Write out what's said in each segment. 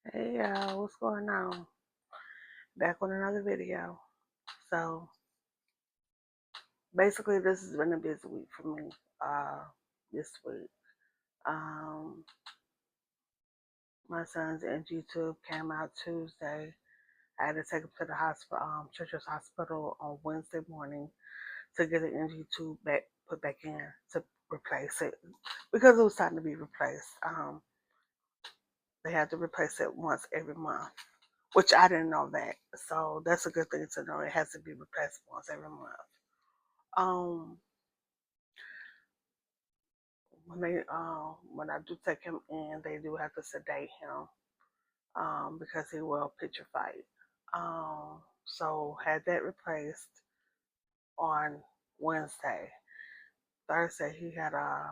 Hey y'all, what's going on? Back with another video. So basically this has been a busy week for me this week. Um my son's NGTube came out Tuesday. I had to take him to the hospital, Children's Hospital on Wednesday morning to get the NGTube back put back in to replace it because it was time to be replaced. They had to replace it once every month, which I didn't know that. So that's a good thing to know. It has to be replaced once every month. Um, when I do take him in, they do have to sedate him because he will pitch a fight. So had that replaced on Wednesday. Thursday he had a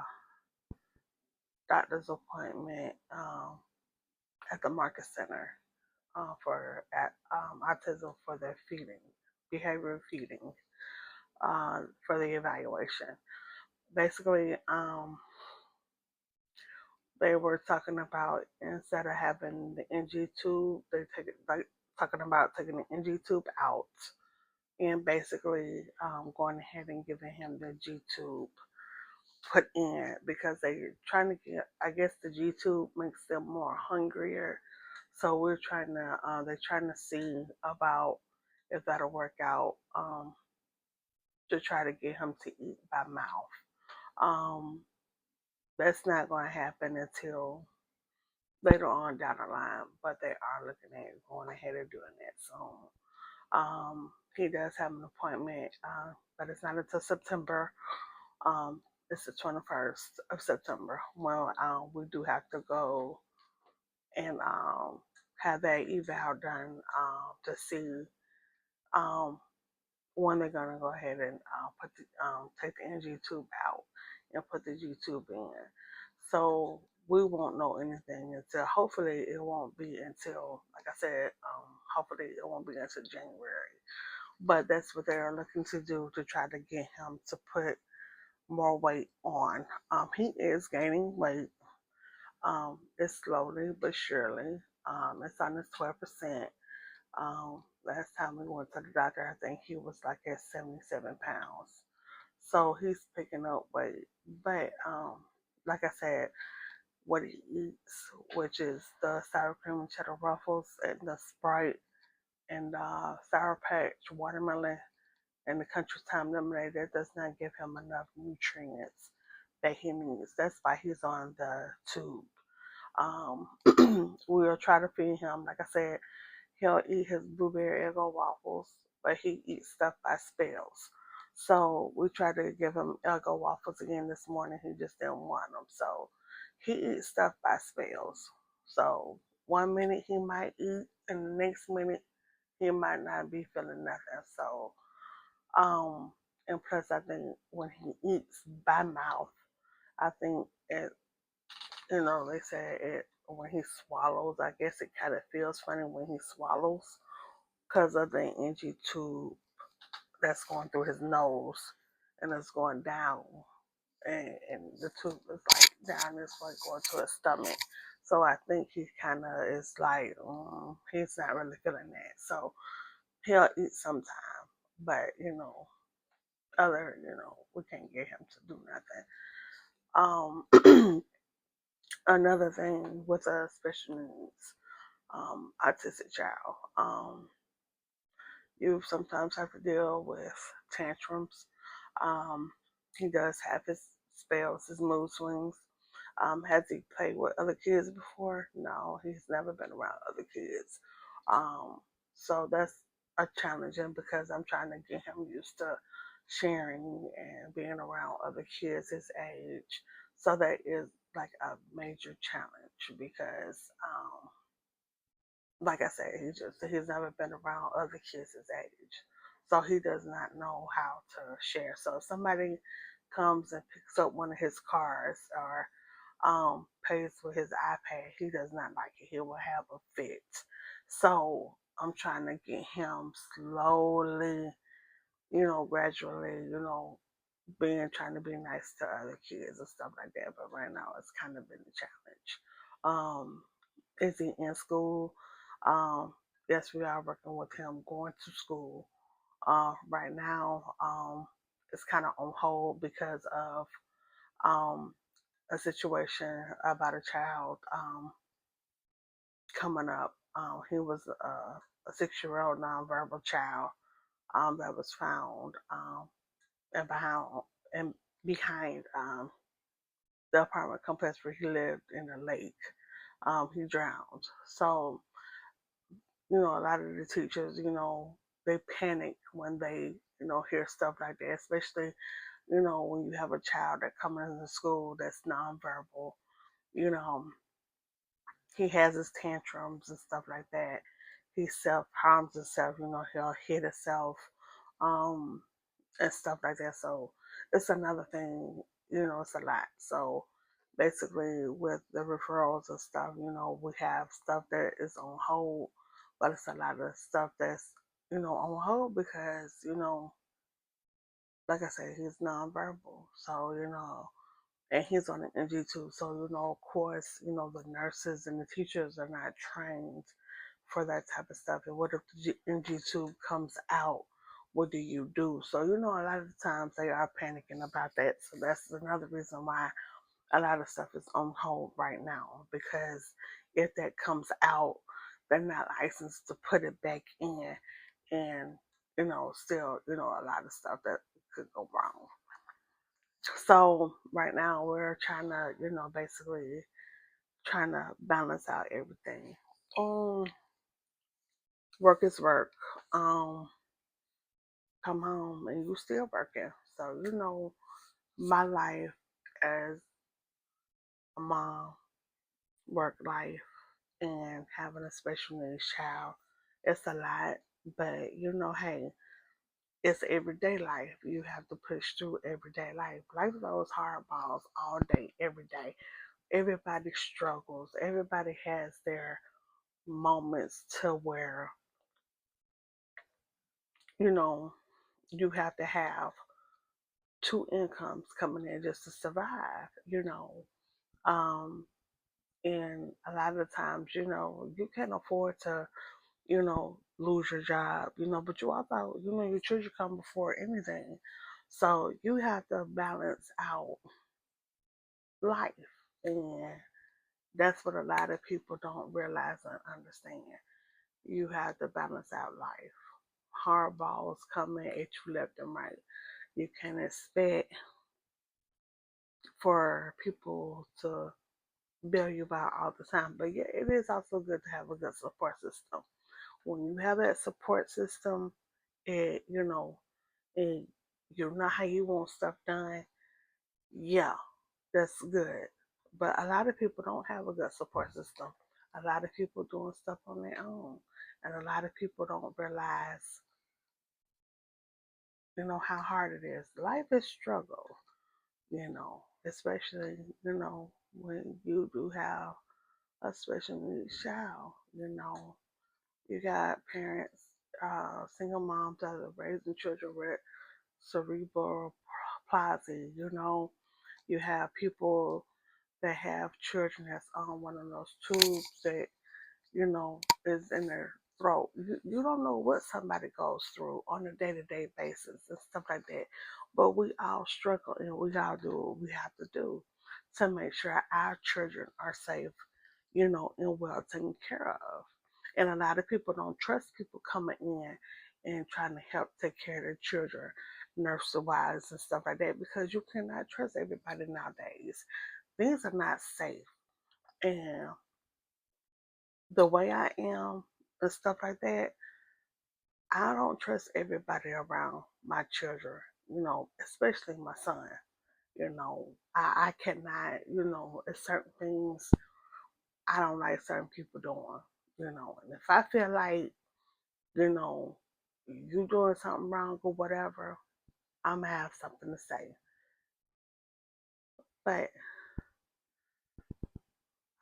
doctor's appointment at the Market Center for autism for their feeding, behavioral feeding for the evaluation. Basically, they were talking about instead of having the NG tube, they take it like talking about taking the NG tube out and basically going ahead and giving him the G tube put in because they're trying to get. I guess the G tube makes them more hungrier, so we're trying to. They're trying to see about if that'll work out to try to get him to eat by mouth. Um, that's not going to happen until later on down the line, but they are looking at going ahead and doing that soon. He does have an appointment, but it's not until September. It's the 21st of September. Well, we do have to go and have that eval done to see um, when they're gonna go ahead and take the NG tube out and put the G tube in. So we won't know anything until hopefully it won't be until, like I said, hopefully it won't be until January. But that's what they're looking to do to try to get him to put more weight on. He is gaining weight. It's slowly but surely. It's on his 12%. Last time we went to the doctor, I think he was like at 77 pounds. So he's picking up weight. But like I said, what he eats, which is the sour cream and cheddar ruffles and the Sprite and Sour Patch watermelon and the Country Time lemonade, that does not give him enough nutrients that he needs. That's why he's on the tube. We'll try to feed him. Like I said, he'll eat his blueberry Eggo waffles, but he eats stuff by spells. So we tried to give him Eggo waffles again this morning. He just didn't want them. So he eats stuff by spells. So 1 minute he might eat, and the next minute he might not be feeling nothing. So, um, and plus I think when he eats by mouth, I think it, they say it when he swallows. I guess it kind of feels funny when he swallows because of the NG tube that's going through his nose and it's going down, and the tube is like down this way going to his stomach. So I think he kind of is like he's not really feeling that. So he'll eat sometime, but we can't get him to do nothing. Another thing with a special needs autistic child. You sometimes have to deal with tantrums. Um, he does have his spells, his mood swings. Has he played with other kids before? No, he's never been around other kids. Um, so that's a challenging because I'm trying to get him used to sharing and being around other kids his age. So that is like a major challenge because like I said, he's never been around other kids his age, so he does not know how to share. So if somebody comes and picks up one of his cars or pays for his iPad, he does not like it. He will have a fit. So I'm trying to get him slowly, gradually, being trying to be nice to other kids and stuff like that. But right now, it's kind of been a challenge. Is he in school? Yes, we are working with him going to school. Right now, it's kind of on hold because of um, a situation about a child coming up. He was a 6-year-old nonverbal child that was found and behind the apartment complex where he lived in a lake. He drowned. So, a lot of the teachers, they panic when they, hear stuff like that, especially, when you have a child that comes into school that's nonverbal, you know, he has his tantrums and stuff like that. He self harms himself, he'll hit himself, um, and stuff like that. So it's another thing, it's a lot. So basically with the referrals and stuff, we have stuff that is on hold, but it's a lot of stuff that's, on hold because, like I said, he's nonverbal. So, and he's on the NGTube. So, of course, the nurses and the teachers are not trained for that type of stuff. And what if the NGTube comes out? What do you do? So, a lot of the times they are panicking about that. So that's another reason why a lot of stuff is on hold right now. Because if that comes out, they're not licensed to put it back in. And, still, a lot of stuff that could go wrong. So right now we're trying to, basically trying to balance out everything. Work is work. Um, Come home and you still working. So my life as a mom, work life, and having a special needs child, it's a lot. But hey, it's everyday life. You have to push through everyday life. Life those hard balls all day, every day. Everybody struggles. Everybody has their moments to where, you know, you have to have two incomes coming in just to survive. Um, and a lot of the times, you can't afford to, lose your job, but you also, your children come before anything. So you have to balance out life. And that's what a lot of people don't realize and understand. You have to balance out life. Hardballs coming at you left and right. You can't expect for people to bail you out all the time. But yeah, it is also good to have a good support system. When you have that support system, it and you know how you want stuff done, yeah, that's good. But a lot of people don't have a good support system. A lot of people doing stuff on their own. And a lot of people don't realize, how hard it is. Life is struggle, especially, when you do have a special needs child, you got parents, single moms that are raising children with cerebral palsy, you have people that have children that's on one of those tubes that, is in their throat. You don't know what somebody goes through on a day-to-day basis and stuff like that. But we all struggle and we all do what we have to do to make sure our children are safe, and well taken care of. And a lot of people don't trust people coming in and trying to help take care of their children, nurse wise and stuff like that, because you cannot trust everybody nowadays. Things are not safe. And the way I am and stuff like that, I don't trust everybody around my children, especially my son. I cannot, it's certain things I don't like certain people doing, and if I feel like, you know, you doing something wrong or whatever, I'm gonna have something to say. But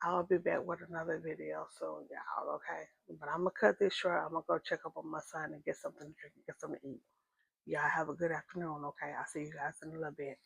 I'll be back with another video soon, y'all, okay? But I'm gonna cut this short. I'm gonna go check up on my son and get something to drink and get something to eat. Y'all have a good afternoon, okay? I'll see you guys in a little bit.